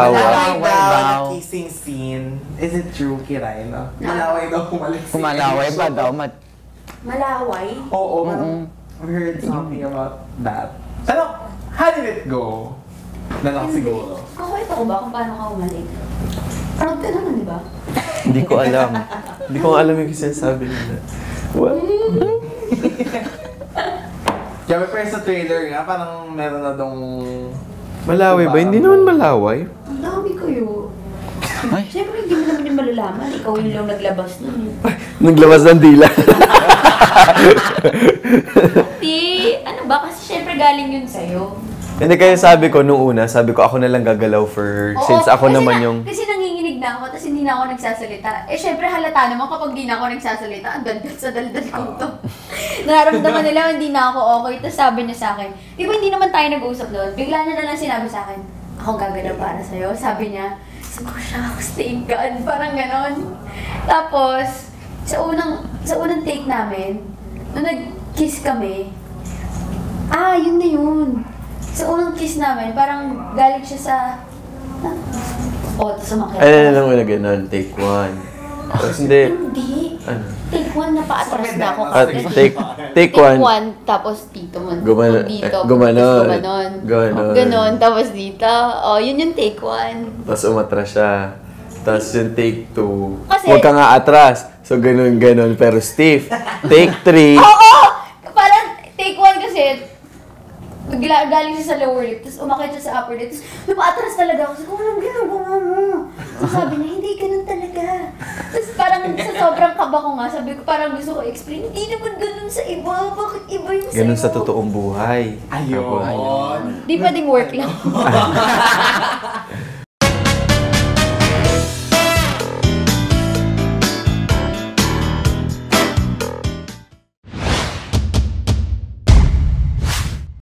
Malaway Malaway daw daw. na kissing scene. Is it true, Kiray, no? Malaway daw kumalik. Kumalaway ba daw? Malaway? Oo, I've heard something about that. Pero, how did it go? Nalang siguro. Kakwento ko ba kung paano ka umalik? Proud ka naman, di ba? Hindi ko alam. Hindi ko alam yung sinasabi nila. What? Kaya pero sa trailer nga, parang meron na dong... Malaway ba? Hindi naman malaway. Ang dami kayo. Ay. Siyempre, hindi mo naman yung malalaman. Ikaw yung lang naglabas nun. Naglabas ng dila. Ano ba? Kasi siyempre galing yun sa'yo. Hindi kaya sabi ko nung una, sabi ko ako na lang gagalaw for since ako kasi naman yung... Kasi nanginginig na ako, tapos hindi na ako nagsasalita. Eh, syempre halata naman kapag di na ako nagsasalita, ang daldal sa daldal ko to. Nararamdaman nila, hindi na ako okay. Tapos sabi niya sa akin, di ba hindi naman tayo nag-uusap noon? Bigla niya na lang sinabi sa akin, ako gagalaw para sa'yo. Sabi niya, sabi ko siya, stay God, parang ganon. Tapos, sa unang take namin, nung nag-kiss kami, yun na yun. Sa unang kiss namin, parang galing siya sa... tapos sumakit. Ano lang wala ganun, take one. Tapos hindi. Hindi. Ano? Take one na paatras na ako. At take Take one. one, tapos dito mo. Gumanon. Dito. Gumanon. Gumanon. Ganon. Ganon, tapos dito. Yun yung take one. Tapos umatras siya. Tapos yung take two. Kasi- Huwag ka nga atras. So ganun, pero stiff. Take three. Oo! Parang take one kasi, galing siya sa lower lip, tapos umakit siya sa upper lip, tapos lumaatras talaga ako. Sabi ko, anong ginagawa mo? Tapos sabi niya, hindi, ganun talaga. Tapos parang sa sobrang kaba ko nga, sabi ko, parang gusto ko explain, hindi naman ganun sa iba. Bakit iba yung sa'yo? Ganun sa totoong buhay. Ayun. Di pwedeng work lang.